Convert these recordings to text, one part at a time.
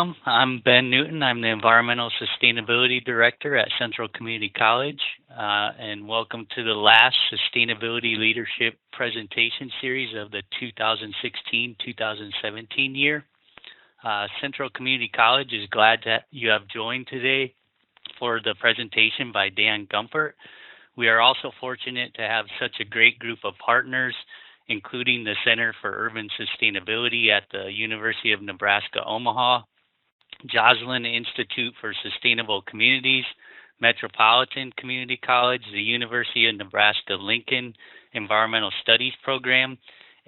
I'm Ben Newton. I'm the Environmental Sustainability Director at Central Community College, and welcome to the last Sustainability Leadership Presentation Series of the 2016-2017 year. Central Community College is glad that you have joined today for the presentation by Dan Gompert. We are also fortunate to have such a great group of partners, including the Center for Urban Sustainability at the University of Nebraska, Omaha, Joslin Institute for Sustainable Communities, Metropolitan Community College, the University of Nebraska-Lincoln Environmental Studies Program,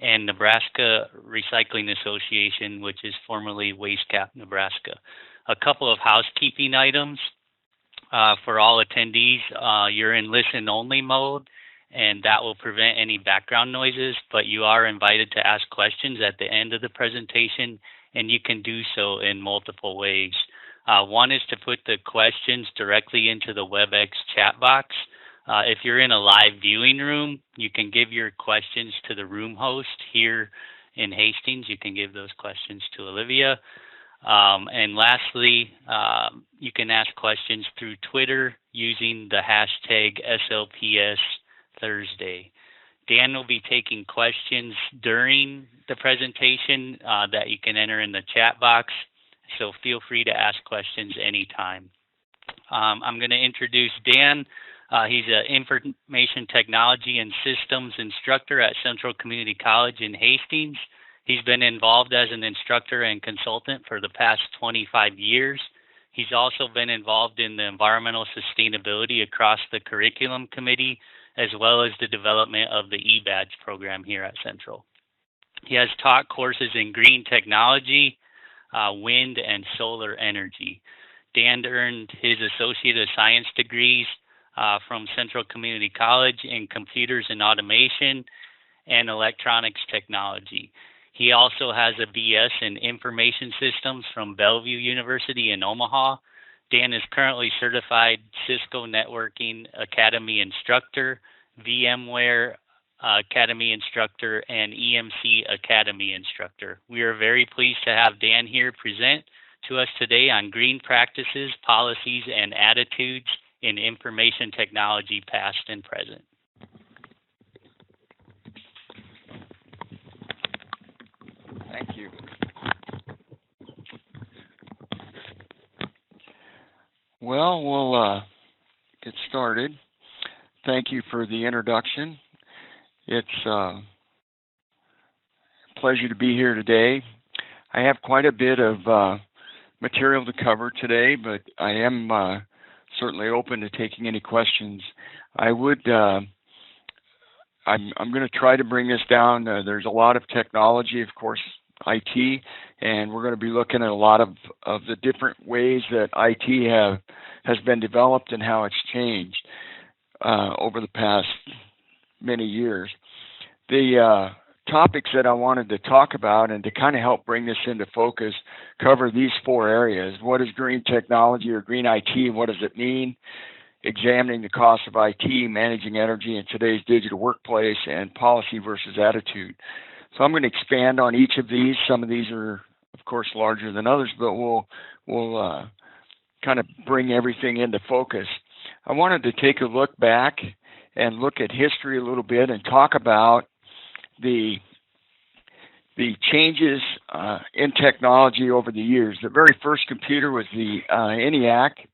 and Nebraska Recycling Association, which is formerly WasteCap Nebraska. A couple of housekeeping items for all attendees. You're in listen-only mode, and that will prevent any background noises, but you are invited to ask questions at the end of the presentation, and you can do so in multiple ways. One is to put the questions directly into the WebEx chat box. If you're in a live viewing room, you can give your questions to the room host here in Hastings. You can give those questions to Olivia. And lastly, you can ask questions through Twitter using the hashtag SLPSThursday. Dan will be taking questions during the presentation that you can enter in the chat box, so feel free to ask questions anytime. I'm going to introduce Dan. He's an Information Technology and Systems instructor at Central Community College in Hastings. He's been involved as an instructor and consultant for the past 25 years. He's also been involved in the environmental sustainability across the curriculum committee, as well as the development of the eBadge program here at Central. He has taught courses in green technology, wind, and solar energy. Dan earned his Associate of Science degrees from Central Community College in Computers and Automation and Electronics Technology. He also has a BS in Information Systems from Bellevue University in Omaha. Dan is currently certified Cisco Networking Academy instructor, VMware Academy instructor, and EMC Academy instructor. We are very pleased to have Dan here present to us today on green practices, policies, and attitudes in information technology, past and present. Thank you. Well, we'll get started. Thank you for the introduction. It's a pleasure to be here today. I have quite a bit of material to cover today, but I am certainly open to taking any questions. I'm going to try to bring this down. There's a lot of technology, of course, IT, and we're going to be looking at a lot of the different ways that IT has been developed and how it's changed over the past many years. The topics that I wanted to talk about and to kind of help bring this into focus cover these four areas. What is green technology or green IT? What does it mean? Examining the cost of IT, managing energy in today's digital workplace, and policy versus attitude. So I'm going to expand on each of these. Some of these are, of course, larger than others, but we'll kind of bring everything into focus. I wanted to take a look back and look at history a little bit and talk about the changes in technology over the years. The very first computer was the ENIAC,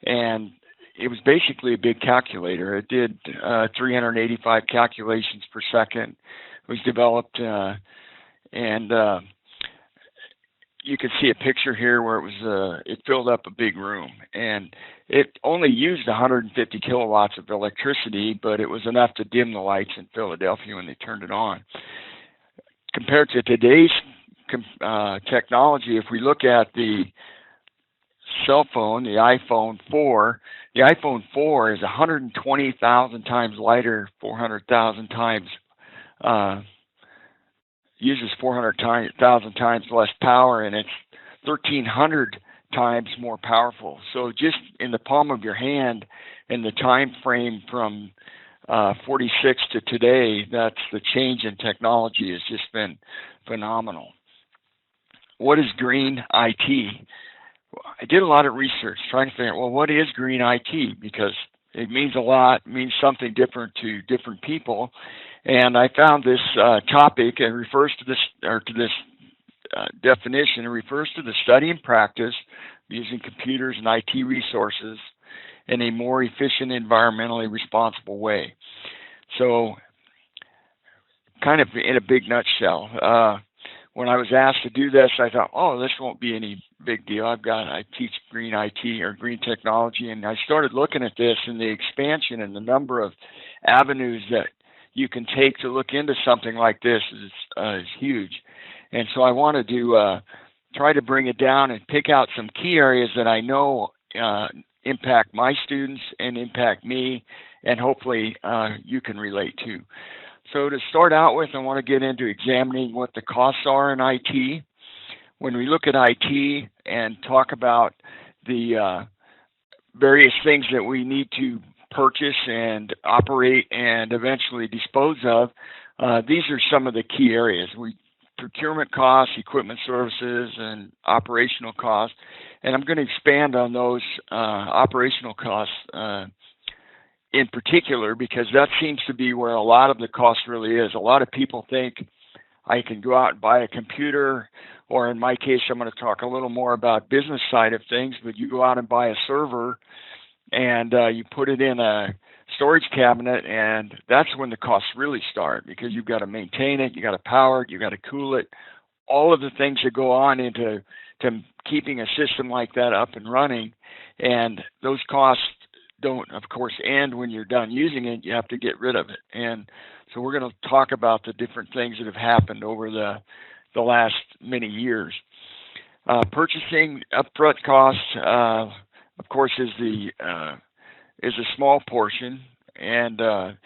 and it was basically a big calculator. It did 385 calculations per second. It was developed, and you can see a picture here where it filled up a big room, and it only used 150 kilowatts of electricity, but it was enough to dim the lights in Philadelphia when they turned it on. Compared to today's technology, if we look at the cell phone, the iPhone 4, the iPhone 4 is 120,000 times lighter, 400,000 times, uses 400,000 times less power, and it's 1,300 times more powerful. So just in the palm of your hand, in the time frame from 46 to today, that's the change in technology has just been phenomenal. what is green IT? I did a lot of research trying to figure out, well, what is green IT? Because it means a lot, means something different to different people. And I found this topic, and refers to this definition. It refers to the study and practice of using computers and IT resources in a more efficient, environmentally responsible way. So, kind of in a big nutshell, when I was asked to do this, I thought, oh, this won't be any big deal. I teach green IT or green technology, and I started looking at this, and the expansion and the number of avenues that you can take to look into something like this is huge. And so I wanted to try to bring it down and pick out some key areas that I know impact my students and impact me, and hopefully you can relate to. So to start out with, I want to get into examining what the costs are in IT. When we look at IT and talk about the various things that we need to purchase and operate and eventually dispose of, these are some of the key areas. Procurement costs, equipment services, and operational costs. And I'm going to expand on those operational costs in particular, because that seems to be where a lot of the cost really is. A lot of people think I can go out and buy a computer, or in my case, I'm going to talk a little more about business side of things, but you go out and buy a server and you put it in a storage cabinet, and that's when the costs really start, because you've got to maintain it, you got to power it, you got to cool it, all of the things that go on into keeping a system like that up and running. And those costs don't, of course, end when you're done using it. You have to get rid of it. And so we're going to talk about the different things that have happened over the last many years. Purchasing upfront costs, of course, is a small portion, and the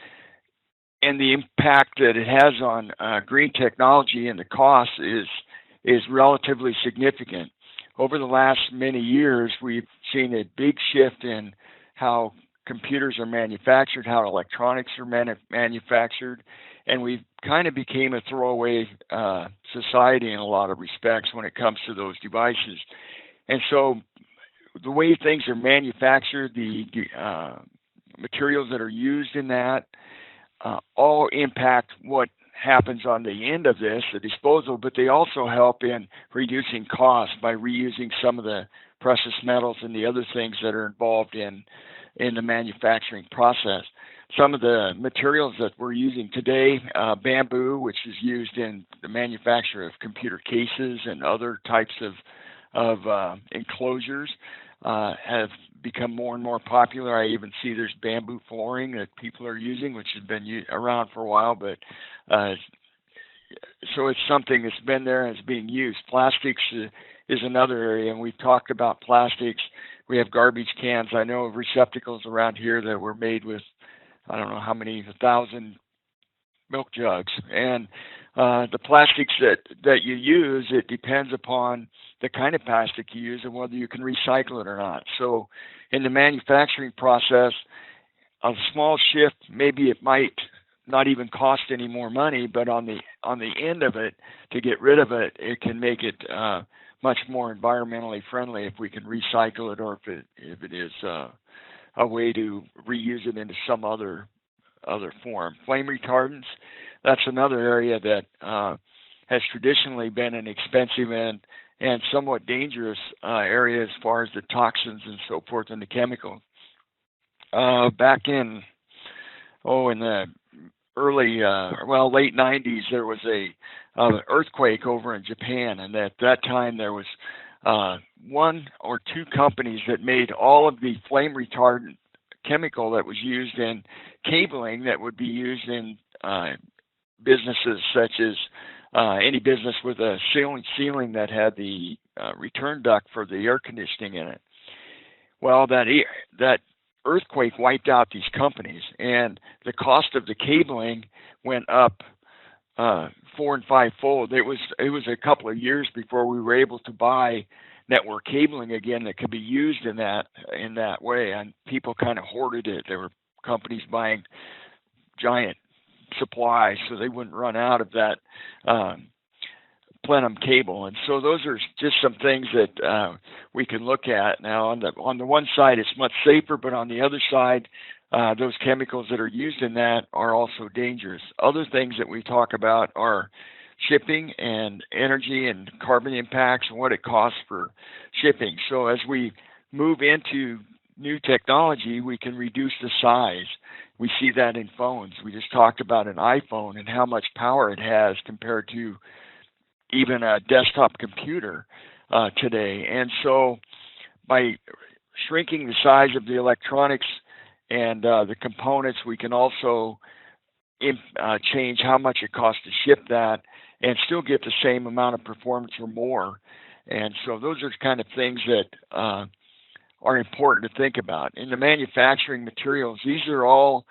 impact that it has on green technology and the cost is relatively significant. Over the last many years, we've seen a big shift in how computers are manufactured, how electronics are manufactured, and we've kind of became a throwaway society in a lot of respects when it comes to those devices. And so the way things are manufactured, the materials that are used in that, all impact what happens on the end of this, the disposal, but they also help in reducing costs by reusing some of the precious metals and the other things that are involved in the manufacturing process. Some of the materials that we're using today, bamboo, which is used in the manufacture of computer cases and other types of enclosures, have become more and more popular. I even see there's bamboo flooring that people are using, which has been around for a while, but so it's something that's been there and is being used. Plastics is another area, and we've talked about plastics. We have garbage cans. I know of receptacles around here that were made with, I don't know how many, 1,000 milk jugs. And the plastics that you use, it depends upon the kind of plastic you use and whether you can recycle it or not. So in the manufacturing process, a small shift, maybe it might not even cost any more money, but on the end of it, to get rid of it, it can make it much more environmentally friendly if we can recycle it, or if it is a way to reuse it into some other form. Flame retardants, that's another area that has traditionally been an expensive and somewhat dangerous area as far as the toxins and so forth and the chemicals. Back in the early, late 90s, there was an earthquake over in Japan, and at that time there was one or two companies that made all of the flame retardant chemical that was used in cabling that would be used in businesses such as any business with a ceiling that had the return duct for the air conditioning in it. Well, that earthquake wiped out these companies, and the cost of the cabling went up 4- and 5-fold. It was a couple of years before we were able to buy network cabling again that could be used in that way, and people kind of hoarded it. There were companies buying giant supplies so they wouldn't run out of that plenum cable. And so those are just some things that we can look at. Now, on the one side, it's much safer, but on the other side, those chemicals that are used in that are also dangerous. Other things that we talk about are shipping and energy and carbon impacts and what it costs for shipping. So as we move into new technology, we can reduce the size. We see that in phones. We just talked about an iPhone and how much power it has compared to even a desktop computer today. And so by shrinking the size of the electronics and the components, we can also change how much it costs to ship that and still get the same amount of performance or more. And so those are kind of things that are important to think about. In the manufacturing materials, these are all,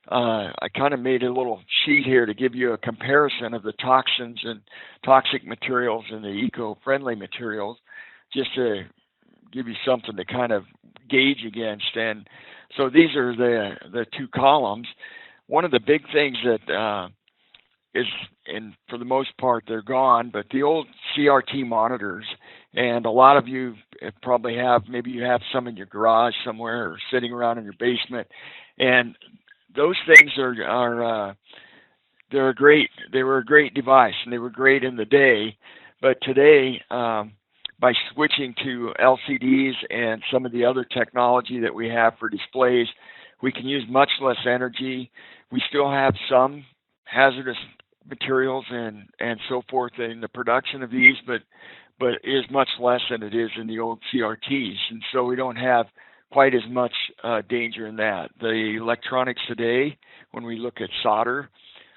I kind of made a little sheet here to give you a comparison of the toxins and toxic materials and the eco-friendly materials, just to give you something to kind of gauge against. And so these are the two columns. One of the big things that is, and for the most part they're gone, but the old CRT monitors, and a lot of you probably have, maybe you have some in your garage somewhere or sitting around in your basement, and those things they were a great device, and they were great in the day, but today, by switching to LCDs and some of the other technology that we have for displays, we can use much less energy. We still have some hazardous materials and so forth in the production of these, but is much less than it is in the old CRTs, and so we don't have quite as much danger in that. The electronics today, when we look at solder,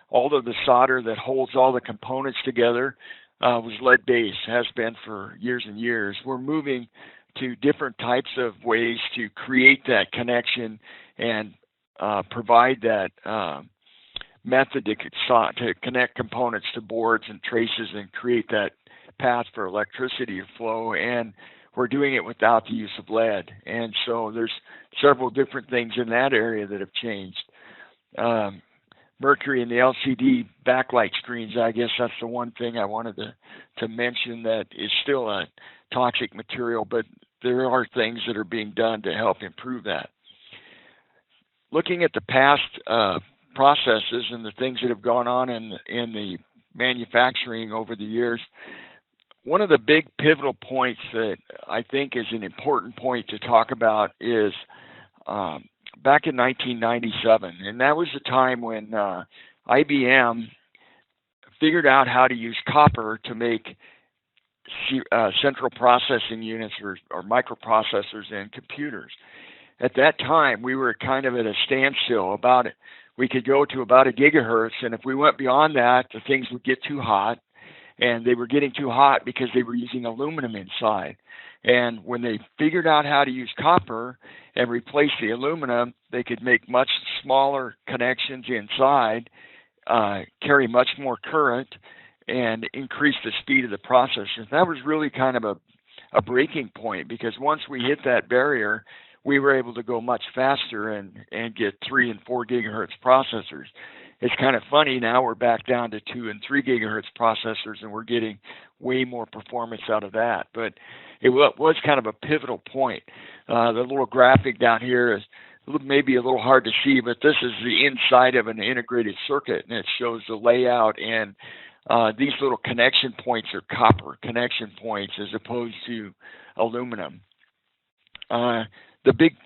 all of the solder that holds all the components together was lead-based, has been for years and years. We're moving to different types of ways to create that connection and provide that method to connect components to boards and traces and create that path for electricity to flow, and we're doing it without the use of lead. And so there's several different things in that area that have changed. Mercury in the LCD backlight screens, I guess that's the one thing I wanted to mention that is still a toxic material, but there are things that are being done to help improve that. Looking at the past processes and the things that have gone on in the manufacturing over the years, one of the big pivotal points that I think is an important point to talk about is back in 1997, and that was the time when IBM figured out how to use copper to make central processing units or microprocessors in computers. At that time, we were kind of at a standstill about it. We could go to about a gigahertz, and if we went beyond that, the things would get too hot, and they were getting too hot because they were using aluminum inside. And when they figured out how to use copper and replace the aluminum, they could make much smaller connections inside, carry much more current, and increase the speed of the processors. That was really kind of a breaking point, because once we hit that barrier, we were able to go much faster and get 3 and 4 gigahertz processors. It's kind of funny, now we're back down to 2 and 3 gigahertz processors, and we're getting way more performance out of that. But it was kind of a pivotal point. The little graphic down here is maybe a little hard to see, but this is the inside of an integrated circuit, and it shows the layout, and these little connection points are copper connection points as opposed to aluminum. The big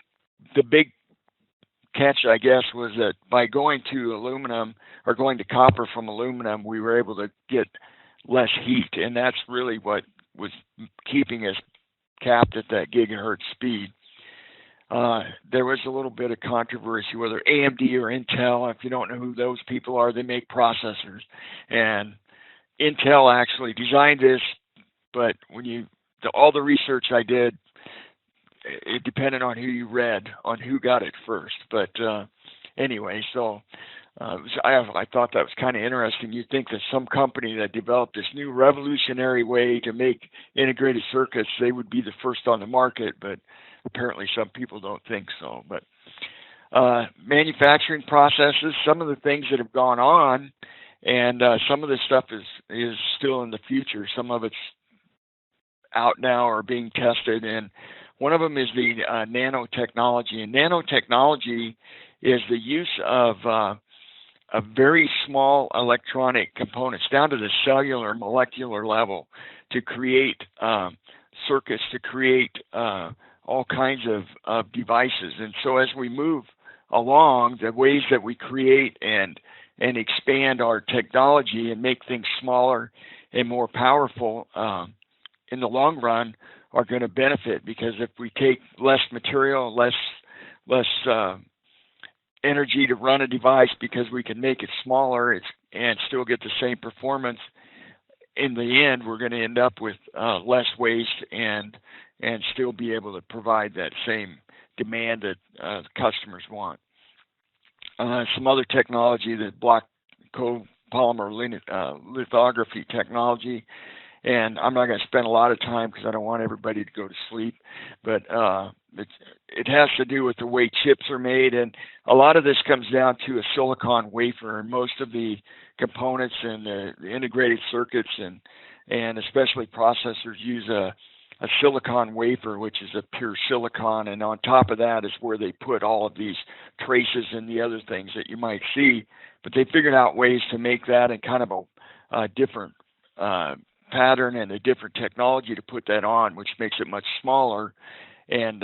catch, I guess, was that by going to aluminum or going to copper from aluminum, we were able to get less heat, and that's really what was keeping us capped at that gigahertz speed. There was a little bit of controversy whether AMD or Intel. If you don't know who those people are, they make processors, and Intel actually designed this, but when all the research I did, it depended on who you read, on who got it first. But anyway, so I thought that was kind of interesting. You'd think that some company that developed this new revolutionary way to make integrated circuits, they would be the first on the market, but apparently some people don't think so. But manufacturing processes, some of the things that have gone on And some of this stuff is still in the future. Some of it's out now or being tested, and one of them is the nanotechnology. And nanotechnology is the use of a very small electronic components down to the cellular molecular level to create circuits, to create all kinds of devices. And so as we move along, the ways that we create and expand our technology and make things smaller and more powerful in the long run are going to benefit, because if we take less material, less energy to run a device because we can make it smaller and still get the same performance, in the end we're going to end up with less waste and still be able to provide that same demand that the customers want. Some other technology, the block copolymer lithography technology, and I'm not going to spend a lot of time because I don't want everybody to go to sleep, but it has to do with the way chips are made, and a lot of this comes down to a silicon wafer, and most of the components and the integrated circuits and especially processors use a silicon wafer, which is a pure silicon, and on top of that is where they put all of these traces and the other things that you might see. But they figured out ways to make that in kind of a different pattern and a different technology to put that on, which makes it much smaller. And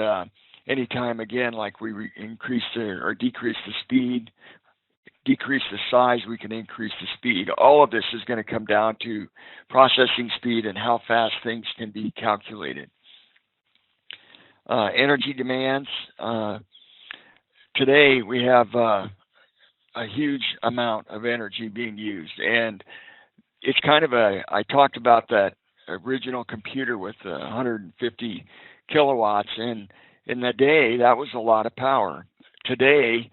anytime, again, like we increase or decrease the speed, decrease the size, we can increase the speed. All of this is going to come down to processing speed and how fast things can be calculated. Energy demands. Today we have a huge amount of energy being used, and it's kind of I talked about that original computer with 150 kilowatts, and in the day that was a lot of power. Today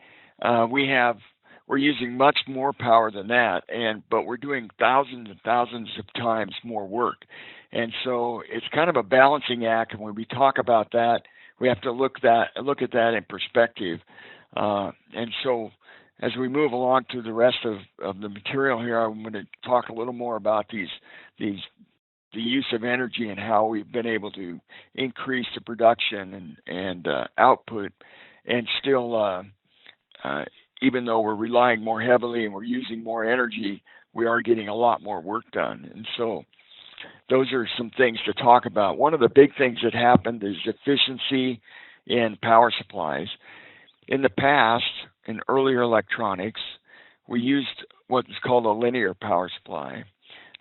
we're using much more power than that, but we're doing thousands and thousands of times more work. And so it's kind of a balancing act, and when we talk about that, we have to look at that in perspective. And so as we move along through the rest of the material here, I'm going to talk a little more about the use of energy and how we've been able to increase the production and output, and still even though we're relying more heavily and we're using more energy, we are getting a lot more work done. And so those are some things to talk about. One of the big things that happened is efficiency in power supplies. In the past, in earlier electronics, we used what's called a linear power supply.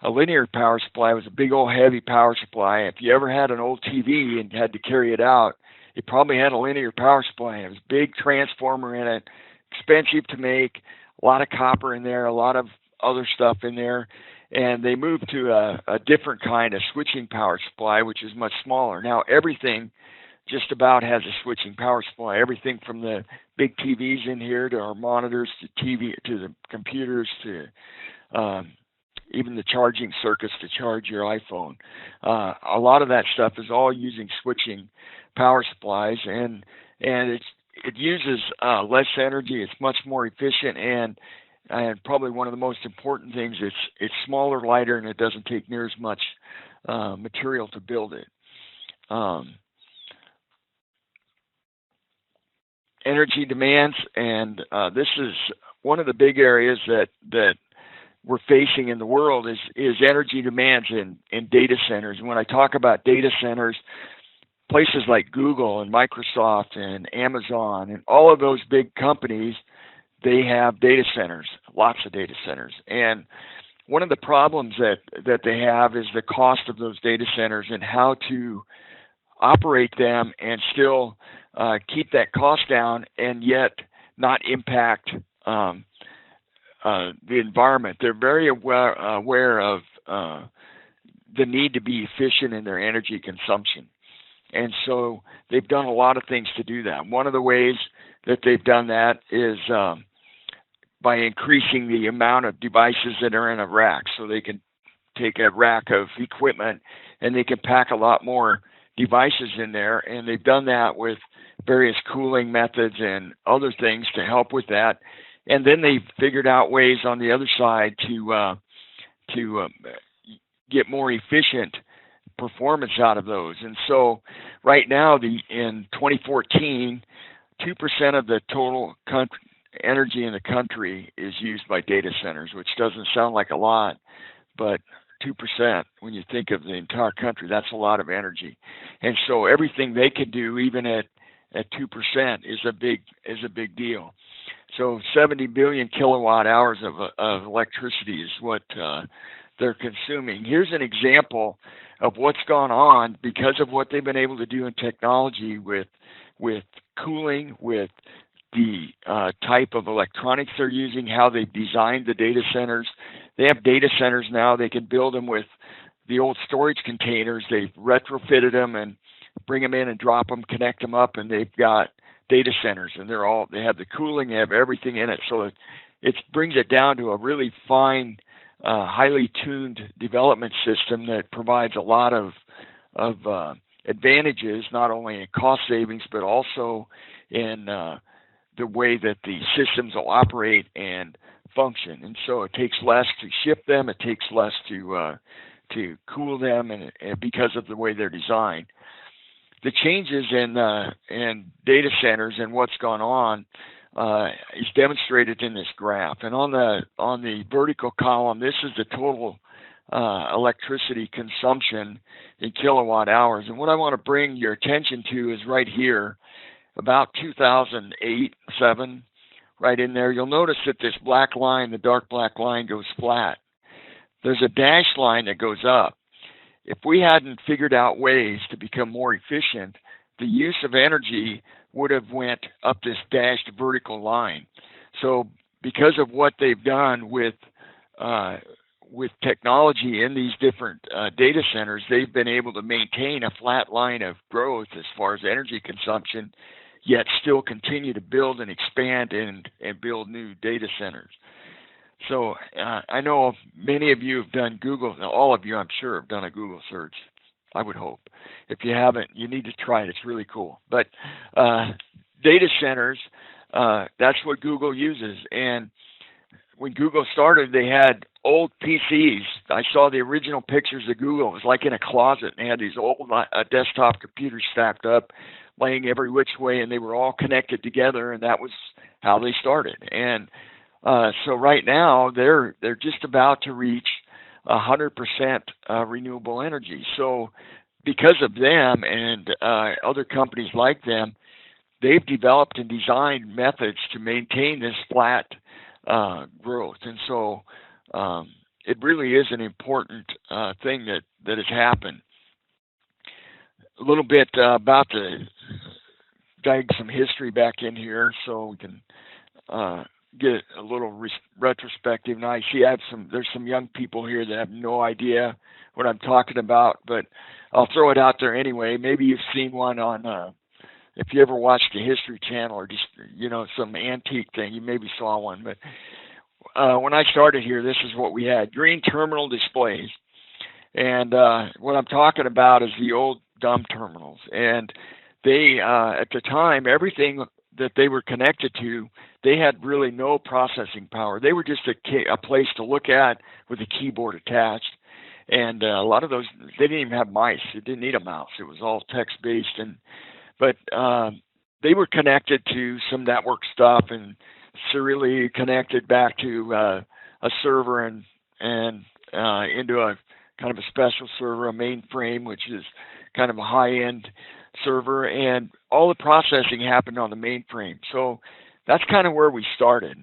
A linear power supply was a big old heavy power supply. If you ever had an old TV and had to carry it out, it probably had a linear power supply. It was a big transformer in it, expensive to make, a lot of copper in there, a lot of other stuff in there, and they moved to a different kind of switching power supply, which is much smaller. Now everything just about has a switching power supply. Everything from the big TVs in here to our monitors to the computers to even the charging circuits to charge your iPhone. A lot of that stuff is all using switching power supplies, and it uses less energy. It's much more efficient, and probably one of the most important things, it's smaller, lighter, and it doesn't take near as much material to build it. Energy demands, and this is one of the big areas that we're facing in the world is energy demands in data centers. And when I talk about data centers, places like Google and Microsoft and Amazon and all of those big companies, they have data centers, lots of data centers. And one of the problems that they have is the cost of those data centers and how to operate them and still keep that cost down and yet not impact the environment. They're very aware of the need to be efficient in their energy consumption. And so they've done a lot of things to do that. One of the ways that they've done that is by increasing the amount of devices that are in a rack. So they can take a rack of equipment and they can pack a lot more devices in there. And they've done that with various cooling methods and other things to help with that. and then they figured out ways on the other side to get more efficient performance out of those. And so right now, in 2014, 2% of the total energy in the country is used by data centers, which doesn't sound like a lot, but 2%, when you think of the entire country, that's a lot of energy. And so everything they could do, even at 2%, is a big deal. So 70 billion kilowatt hours of electricity is what they're consuming. Here's an example of what's gone on because of what they've been able to do in technology with cooling, with the type of electronics they're using, how they've designed the data centers. They have data centers now. They can build them with the old storage containers. They've retrofitted them and bring them in and drop them, connect them up, and they've got data centers. And they have the cooling, they have everything in it. So it brings it down to a really fine, highly tuned development system that provides a lot of advantages, not only in cost savings, but also in the way that the systems will operate and function. And so it takes less to ship them, it takes less to cool them, and because of the way they're designed. The changes in data centers and what's gone on is demonstrated in this graph. And on the vertical column, this is the total electricity consumption in kilowatt hours. And what I want to bring your attention to is right here, about 2008-7, right in there. You'll notice that this black line, the dark black line, goes flat. There's a dashed line that goes up. If we hadn't figured out ways to become more efficient, the use of energy would have went up this dashed vertical line. So because of what they've done with technology in these different data centers, they've been able to maintain a flat line of growth as far as energy consumption, yet still continue to build and expand and build new data centers. So I know many of you have done Google, all of you I'm sure have done a Google search, I would hope. If you haven't, you need to try it. It's really cool. But data centers, that's what Google uses. And when Google started, they had old PCs. I saw the original pictures of Google. It was like in a closet. And they had these old desktop computers stacked up, laying every which way, and they were all connected together, and that was how they started. And so right now, they're just about to reach 100% renewable energy. So because of them and other companies like them, they've developed and designed methods to maintain this flat growth. And so it really is an important thing that has happened. A little bit about dig some history back in here so we can get a little retrospective. Now I see there's some young people here that have no idea what I'm talking about, but I'll throw it out there anyway. Maybe you've seen one on if you ever watched the History Channel or just some antique thing, you maybe saw one. But when I started here, this is what we had: green terminal displays. And what I'm talking about is the old dumb terminals. And they at the time, everything that they were connected to, they had really no processing power. They were just a place to look at with a keyboard attached. And a lot of those, they didn't even have mice. It didn't need a mouse. It was all text-based. But they were connected to some network stuff and serially connected back to a server and into a kind of a special server, a mainframe, which is kind of a high-end server, and all the processing happened on the mainframe. So that's kind of where we started.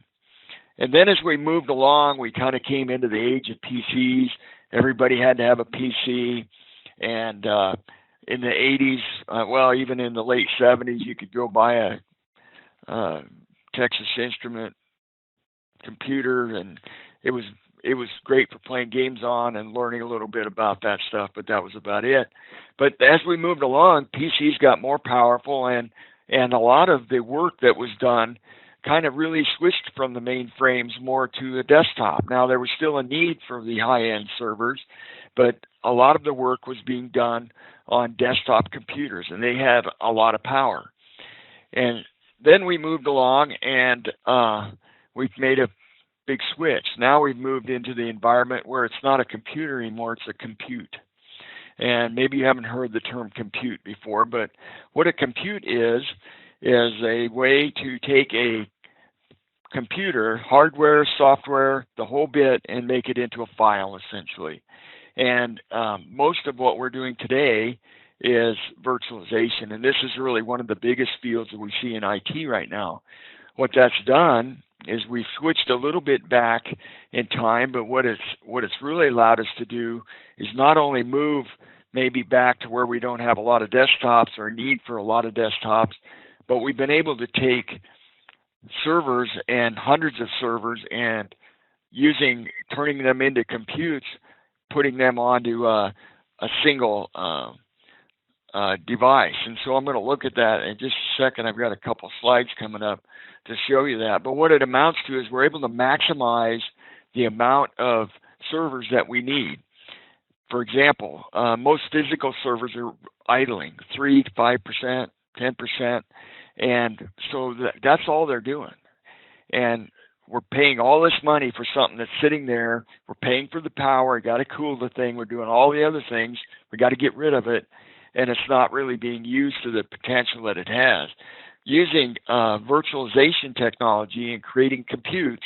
And then as we moved along, we kind of came into the age of PCs. Everybody had to have a PC. And in the 80s, even in the late 70s, you could go buy a Texas Instrument computer, and it was great for playing games on and learning a little bit about that stuff, but that was about it. But as we moved along, PCs got more powerful, and a lot of the work that was done kind of really switched from the mainframes more to the desktop. Now, there was still a need for the high-end servers, but a lot of the work was being done on desktop computers, and they had a lot of power. And then we moved along, and we've made a big switch. Now we've moved into the environment where it's not a computer anymore, it's a compute. And maybe you haven't heard the term compute before, but what a compute is a way to take a computer, hardware, software, the whole bit, and make it into a file, essentially. And most of what we're doing today is virtualization, and this is really one of the biggest fields that we see in IT right now. What that's done is we've switched a little bit back in time, but what it's really allowed us to do is not only move maybe back to where we don't have a lot of desktops or need for a lot of desktops, but we've been able to take servers and hundreds of servers and turning them into computes, putting them onto a single device. And so I'm going to look at that in just a second. I've got a couple slides coming up to show you that. But what it amounts to is we're able to maximize the amount of servers that we need. For example, most physical servers are idling 3 to 5%, 10%, and so that's all they're doing. And we're paying all this money for something that's sitting there. We're paying for the power. We got to cool the thing. We're doing all the other things. We got to get rid of it, and it's not really being used to the potential that it has. Using virtualization technology and creating computes,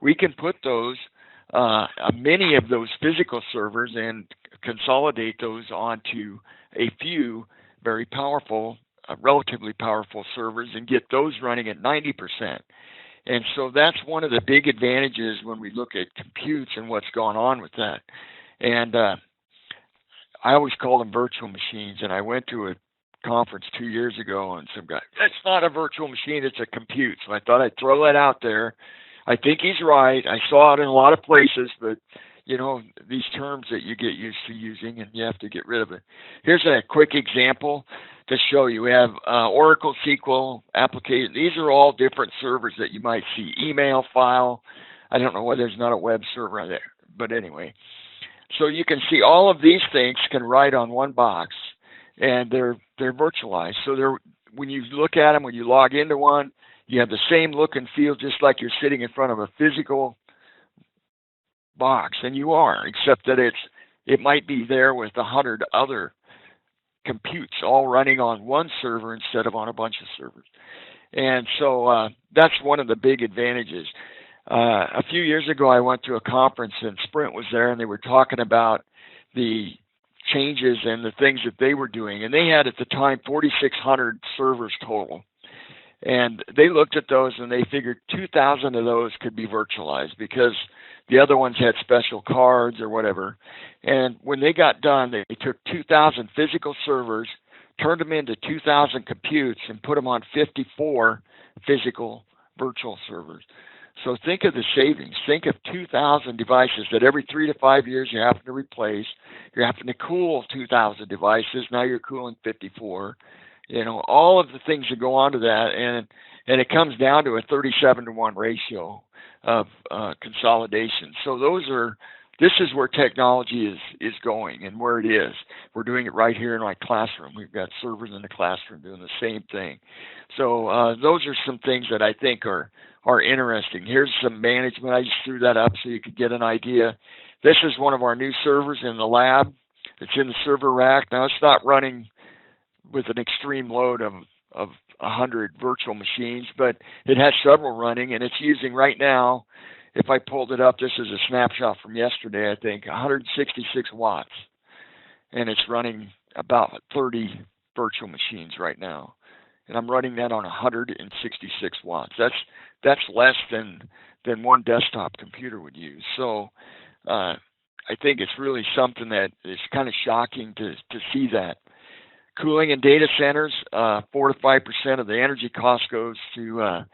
we can put those many of those physical servers and consolidate those onto a few very powerful, relatively powerful servers and get those running at 90%. And so that's one of the big advantages when we look at computes and what's going on with that. And I always call them virtual machines. And I went to a conference 2 years ago, and some guy, that's not a virtual machine, it's a compute. So I thought I'd throw that out there. I think he's right. I saw it in a lot of places, but you know, these terms that you get used to using, and you have to get rid of it. Here's a quick example to show you. We have Oracle SQL application. These are all different servers that you might see. Email, file. I don't know why there's not a web server there, but anyway. So you can see all of these things can write on one box, and they're virtualized. So when you look at them, when you log into one, you have the same look and feel, just like you're sitting in front of a physical box, and you are, except that it might be there with 100 other computes all running on one server instead of on a bunch of servers. And so that's one of the big advantages. A few years ago, I went to a conference, and Sprint was there, and they were talking about the changes and the things that they were doing. And they had, at the time, 4,600 servers total. And they looked at those, and they figured 2,000 of those could be virtualized because the other ones had special cards or whatever. And when they got done, they took 2,000 physical servers, turned them into 2,000 computes, and put them on 54 physical virtual servers. So think of the savings. Think of 2,000 devices that every 3 to 5 years you have to replace. You're having to cool 2,000 devices. Now you're cooling 54. You know, all of the things that go on to that, and it comes down to a 37-to-1 ratio of consolidation. So this is where technology is going and where it is. We're doing it right here in my classroom. We've got servers in the classroom doing the same thing. So those are some things that I think are interesting. Here's some management. I just threw that up so you could get an idea. This is one of our new servers in the lab. It's in the server rack. Now, it's not running with an extreme load of 100 virtual machines, but it has several running, and it's using right now, if I pulled it up, this is a snapshot from yesterday, I think, 166 watts. And it's running about 30 virtual machines right now. And I'm running that on 166 watts. That's less than one desktop computer would use. So I think it's really something that is kind of shocking to see that. Cooling in data centers, 4 to 5% of the energy cost goes to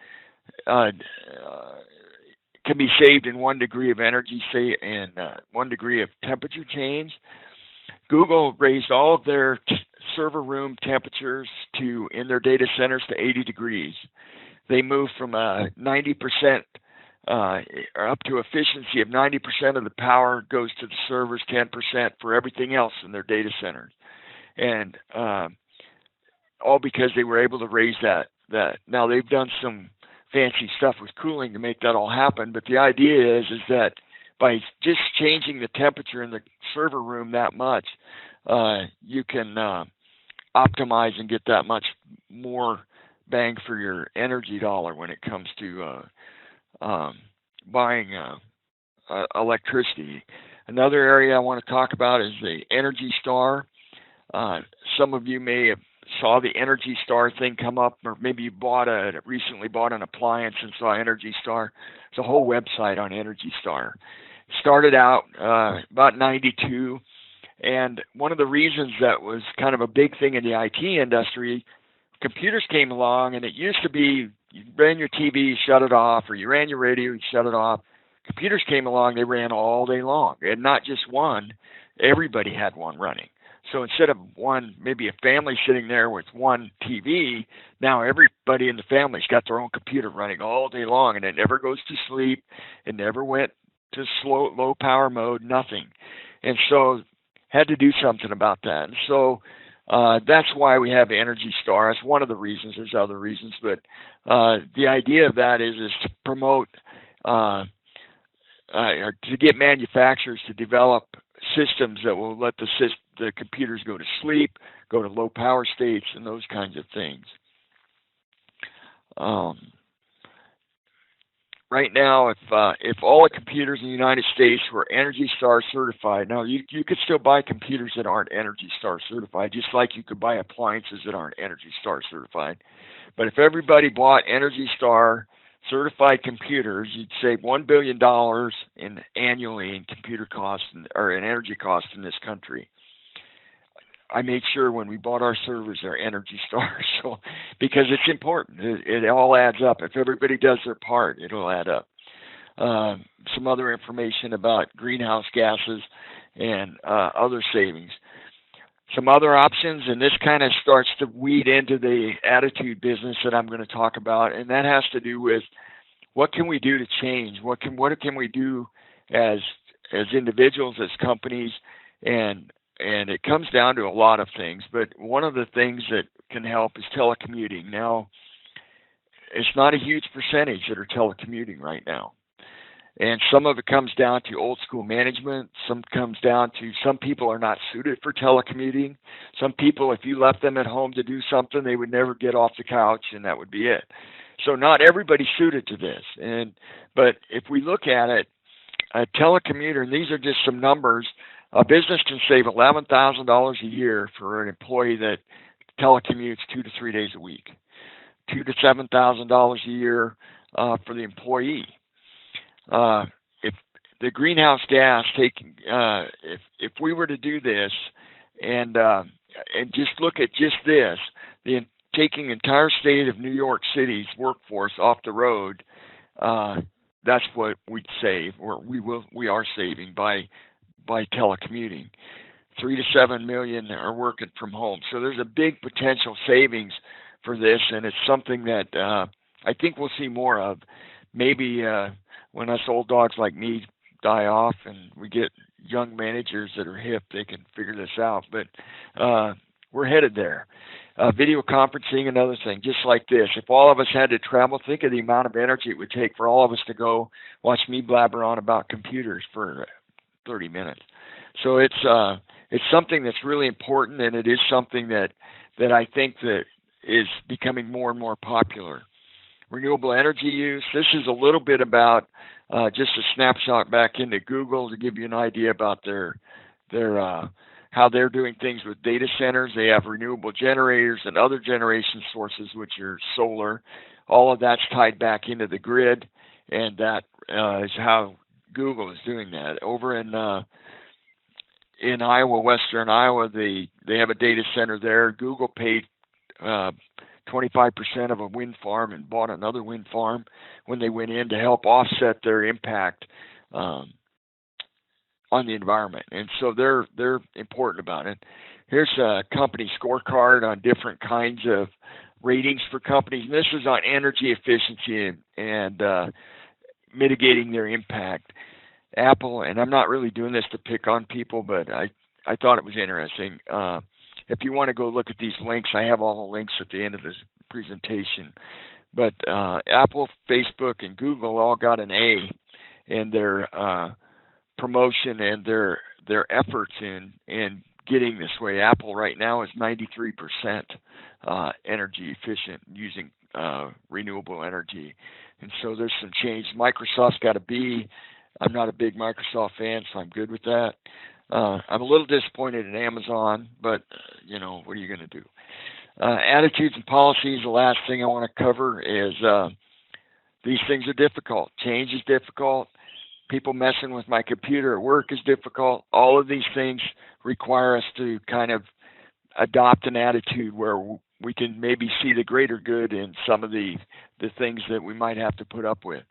can be saved in 1 degree of energy, say, and 1 degree of temperature change. Google raised all of their server room temperatures in their data centers to 80 degrees. They moved from 90% or up to efficiency of 90% of the power goes to the servers, 10% for everything else in their data centers. And all because they were able to raise that. Now, they've done some fancy stuff with cooling to make that all happen. But the idea is that by just changing the temperature in the server room that much, you can optimize and get that much more bang for your energy dollar when it comes to buying electricity. Another area I want to talk about is the Energy Star. Some of you may have saw the Energy Star thing come up, or maybe you recently bought an appliance and saw Energy Star. It's a whole website on Energy Star. Started out about 92, and one of the reasons that was kind of a big thing in the IT industry, computers came along, and it used to be you ran your TV, you shut it off, or you ran your radio, you shut it off. Computers came along, they ran all day long, and not just one, everybody had one running. So instead of one, maybe a family sitting there with one TV, now everybody in the family's got their own computer running all day long, and it never goes to sleep. It never went to low power mode, nothing. And so had to do something about that. And so that's why we have Energy Star. That's one of the reasons. There's other reasons, but the idea of that is to promote, or to get manufacturers to develop systems that will let the computers go to sleep, go to low power states, and those kinds of things. Right now, if all the computers in the United States were Energy Star certified, now you could still buy computers that aren't Energy Star certified, just like you could buy appliances that aren't Energy Star certified. But if everybody bought Energy Star certified computers, you'd save $1 billion annually in computer costs or in energy costs in this country. I made sure when we bought our servers, they're Energy Star, so because it's important. It all adds up. If everybody does their part, it'll add up. Some other information about greenhouse gases and other savings. Some other options, and this kind of starts to weed into the attitude business that I'm going to talk about, and that has to do with what can we do to change? What can we do as individuals, as companies, and it comes down to a lot of things, but one of the things that can help is telecommuting. Now, it's not a huge percentage that are telecommuting right now. And some of it comes down to old school management. Some comes down to some people are not suited for telecommuting. Some people, if you left them at home to do something, they would never get off the couch, and that would be it. So not everybody's suited to this. But if we look at it, a telecommuter, and these are just some numbers, a business can save $11,000 a year for an employee that telecommutes 2 to 3 days a week. $2,000 to $7,000 a year for the employee. If the greenhouse gas if we were to do this and just look at just this, taking entire state of New York City's workforce off the road, that's what we'd save, or we are saving by telecommuting. 3 to 7 million are working from home. So there's a big potential savings for this, and it's something that I think we'll see more of. Maybe when us old dogs like me die off and we get young managers that are hip, they can figure this out. But we're headed there. Video conferencing, another thing, just like this. If all of us had to travel, think of the amount of energy it would take for all of us to go watch me blabber on about computers for 30 minutes. So it's something that's really important, and it is something that I think that is becoming more and more popular. Renewable energy use. This is a little bit about just a snapshot back into Google to give you an idea about their how they're doing things with data centers. They have renewable generators and other generation sources, which are solar. All of that's tied back into the grid, and that is how Google is doing that. Over in Iowa, western Iowa, they have a data center there. Google paid 25% of a wind farm and bought another wind farm when they went in to help offset their impact on the environment. And so they're important about it. Here's a company scorecard on different kinds of ratings for companies. And this is on energy efficiency and mitigating their impact. Apple, and I'm not really doing this to pick on people, but I thought it was interesting. If you want to go look at these links, I have all the links at the end of this presentation. But Apple, Facebook, and Google all got an A in their promotion and their efforts in getting this way. Apple right now is 93% energy efficient using renewable energy, and so there's some change. Microsoft's got a B. I'm not a big Microsoft fan, so I'm good with that. I'm a little disappointed in Amazon, but what are you going to do? Attitudes and policies. The last thing I want to cover is these things are difficult. Change is difficult. People messing with my computer at work is difficult. All of these things require us to kind of adopt an attitude where we can maybe see the greater good in some of the things that we might have to put up with.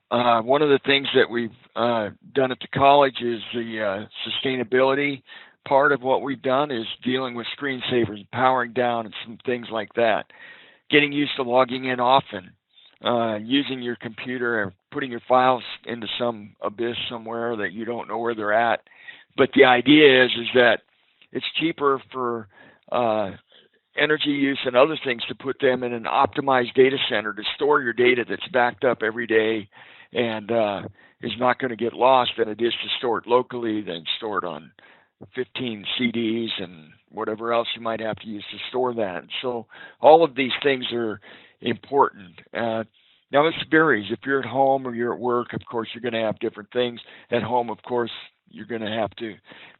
One of the things that we've done at the college is the sustainability part of what we've done is dealing with screensavers, powering down, and some things like that. Getting used to logging in often, using your computer and putting your files into some abyss somewhere that you don't know where they're at. But the idea is that it's cheaper for energy use and other things to put them in an optimized data center to store your data that's backed up every day and is not going to get lost than it is to store it locally, then store it on 15 CDs and whatever else you might have to use to store that. So all of these things are important. Now this varies. If you're at home or you're at work, of course, you're going to have different things. At home, of course, you're going to have to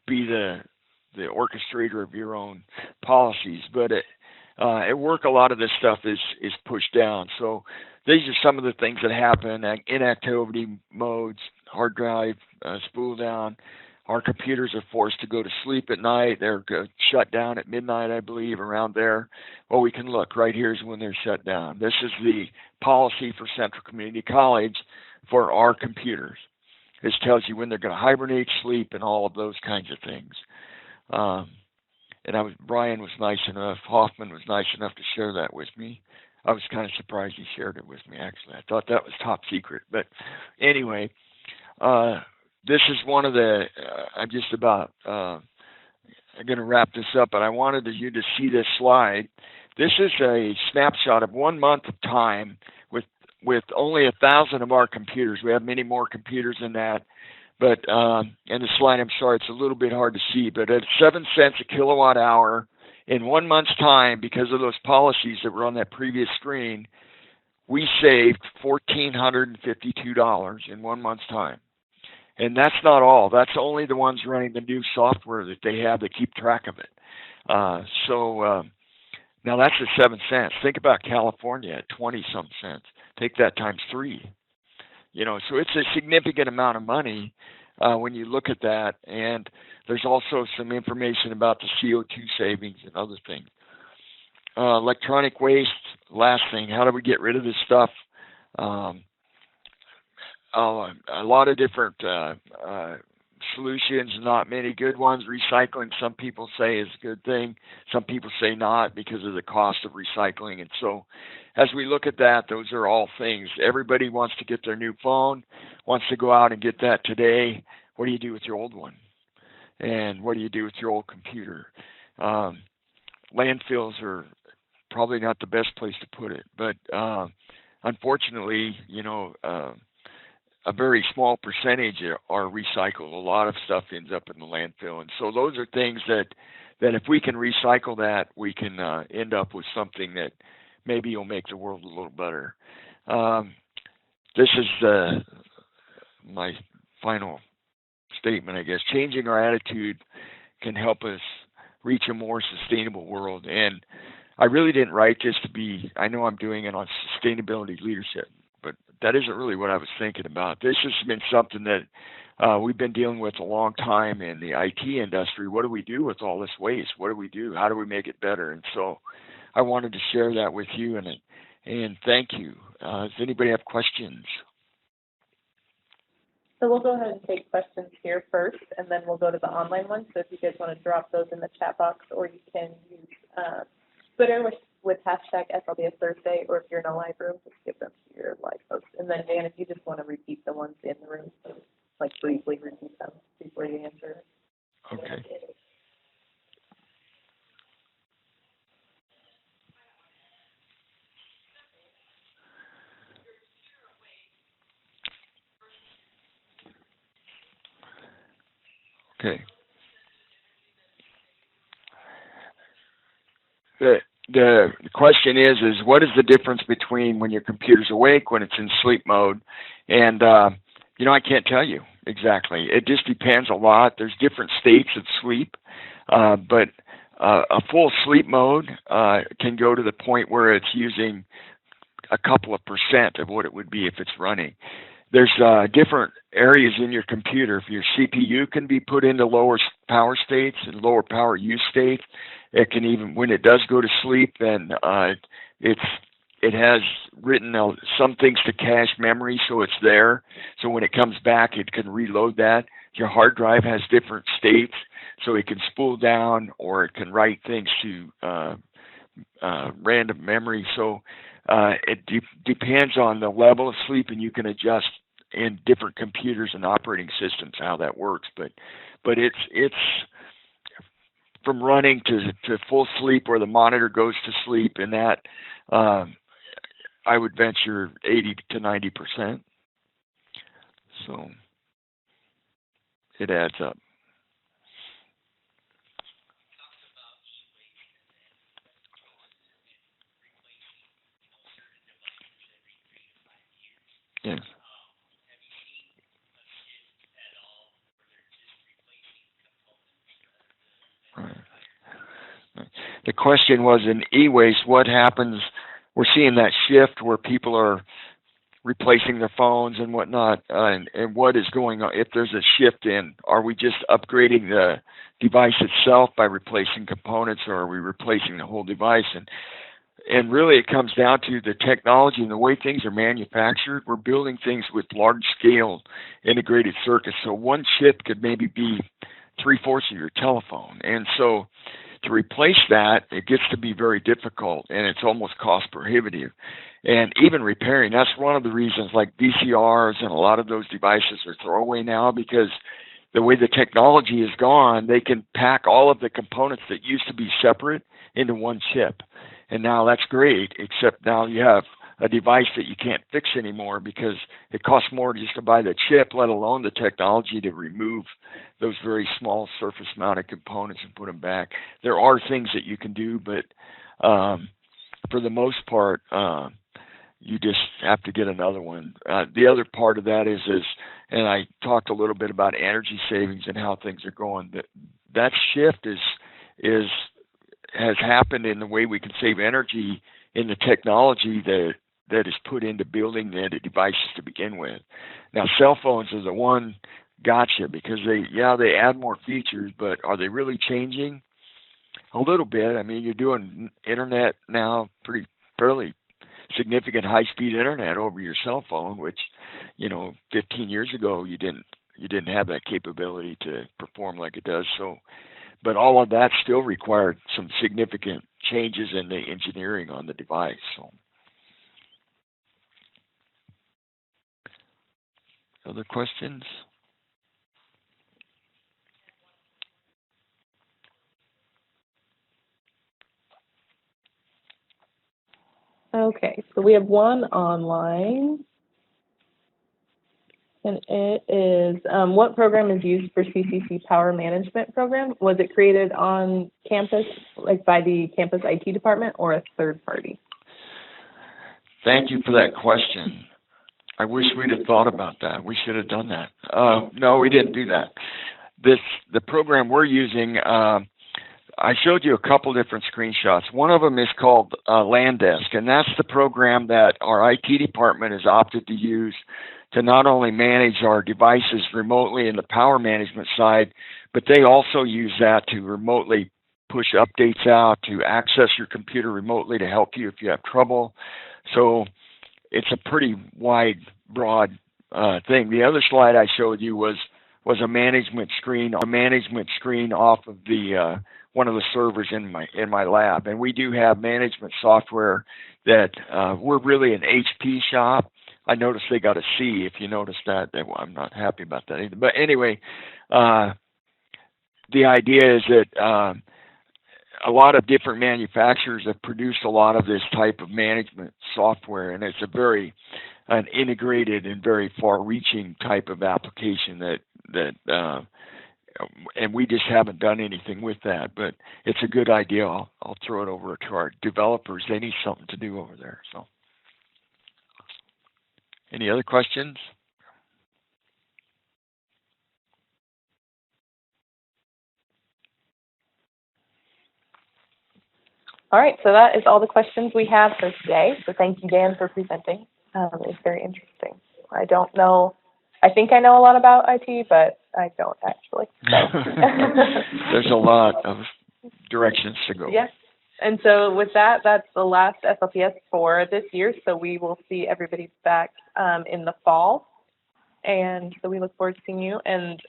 be the orchestrator of your own policies. But at work, a lot of this stuff is pushed down. So these are some of the things that happen: inactivity modes, hard drive, spool down. Our computers are forced to go to sleep at night. They're shut down at midnight, I believe, around there. Well, we can look. Right here is when they're shut down. This is the policy for Central Community College for our computers. This tells you when they're going to hibernate, sleep, and all of those kinds of things. And Brian was nice enough, Hoffman was nice enough to share that with me. I was kind of surprised he shared it with me, actually. I thought that was top secret. But anyway, this is one of the, I'm just about, I'm going to wrap this up, but I wanted you to see this slide. This is a snapshot of 1 month of time with only 1,000 of our computers. We have many more computers than that. But, and the slide, I'm sorry, it's a little bit hard to see, but at 7 cents a kilowatt hour in 1 month's time, because of those policies that were on that previous screen, we saved $1,452 in 1 month's time. And that's not all. That's only the ones running the new software that they have that keep track of it. Now that's at 7 cents. Think about California at 20-some cents. Take that times 3. So it's a significant amount of money when you look at that. And there's also some information about the CO2 savings and other things. Electronic waste, last thing, how do we get rid of this stuff? A lot of different solutions, not many good ones. Recycling, some people say, is a good thing. Some people say not because of the cost of recycling. And so as we look at that, those are all things. Everybody wants to get their new phone, wants to go out and get that today. What do you do with your old one? And what do you do with your old computer? Landfills are probably not the best place to put it. But unfortunately, a very small percentage are recycled. A lot of stuff ends up in the landfill. And so those are things that if we can recycle that, we can end up with something that maybe will make the world a little better. This is my final statement, I guess. Changing our attitude can help us reach a more sustainable world. And I really didn't write this to be, I know I'm doing it on sustainability leadership, but that isn't really what I was thinking about. This has been something that we've been dealing with a long time in the IT industry. What do we do with all this waste? What do we do? How do we make it better? And so I wanted to share that with you, and thank you. Does anybody have questions? So we'll go ahead and take questions here first, and then we'll go to the online ones. So if you guys want to drop those in the chat box, or you can use Twitter with hashtag SLDS Thursday, or if you're in a live room, just give them to your live folks. And then, Dan, if you just want to repeat the ones in the room, so like briefly repeat them before you answer. Okay. Okay. The question is what is the difference between when your computer's awake, when it's in sleep mode? And, I can't tell you exactly. It just depends a lot. There's different states of sleep, but a full sleep mode can go to the point where it's using a couple of % of what it would be if it's running. There's different areas in your computer. If your CPU can be put into lower power states and lower power use states, it can even, when it does go to sleep, then it has written some things to cache memory, so it's there. So when it comes back, it can reload that. Your hard drive has different states, so it can spool down or it can write things to random memory. So it depends on the level of sleep, and you can adjust in different computers and operating systems how that works. But it's from running to full sleep where the monitor goes to sleep, and that I would venture 80 to 90%. So it adds up. Yes. Right. The question was in e-waste, what happens? We're seeing that shift where people are replacing their phones and whatnot, and what is going on? If there's a shift in, are we just upgrading the device itself by replacing components, or are we replacing the whole device? And really it comes down to the technology and the way things are manufactured. We're building things with large-scale integrated circuits, so one chip could maybe be 3/4 of your telephone. And so to replace that, it gets to be very difficult, and it's almost cost prohibitive. And even repairing, that's one of the reasons like VCRs and a lot of those devices are throwaway now, because the way the technology is gone, they can pack all of the components that used to be separate into one chip. And now that's great, except now you have a device that you can't fix anymore because it costs more just to buy the chip, let alone the technology to remove those very small surface-mounted components and put them back. There are things that you can do, but for the most part, you just have to get another one. The other part of that is, and I talked a little bit about energy savings and how things are going. That shift has happened in the way we can save energy in the technology that is put into building the devices to begin with. Now, cell phones are the one gotcha, because they add more features, but are they really changing? A little bit. I mean, you're doing internet now, fairly significant high-speed internet over your cell phone, which 15 years ago you didn't have that capability to perform like it does. So, but all of that still required some significant changes in the engineering on the device. So, other questions? Okay, so we have one online, and it is, what program is used for CCC Power Management Program? Was it created on campus, like by the campus IT department, or a third party? Thank you for that question. I wish we'd have thought about that. We should have done that. No, we didn't do that. The program we're using, I showed you a couple different screenshots. One of them is called LANDesk, and that's the program that our IT department has opted to use to not only manage our devices remotely in the power management side, but they also use that to remotely push updates out, to access your computer remotely to help you if you have trouble. So it's a pretty wide, broad thing. The other slide I showed you was a management screen off of the one of the servers in my lab, and we do have management software that we're really an HP shop. I noticed they got a C. If you noticed that, I'm not happy about that either. But anyway, the idea is that a lot of different manufacturers have produced a lot of this type of management software, and it's an integrated and very far-reaching type of application that and we just haven't done anything with that. But it's a good idea. I'll throw it over to our developers. They need something to do over there. So, any other questions? All right, so that is all the questions we have for today. So thank you, Dan, for presenting. It's very interesting. I don't know. I think I know a lot about IT, but I don't actually. So. There's a lot of directions to go. Yes. And so with that, that's the last SLPS for this year. So we will see everybody back in the fall. And so we look forward to seeing you. And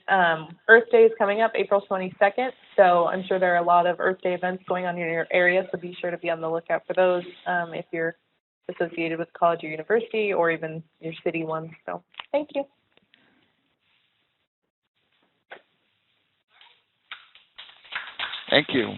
Earth Day is coming up April 22nd. So I'm sure there are a lot of Earth Day events going on in your area. So be sure to be on the lookout for those if you're associated with college or university or even your city one. So thank you. Thank you.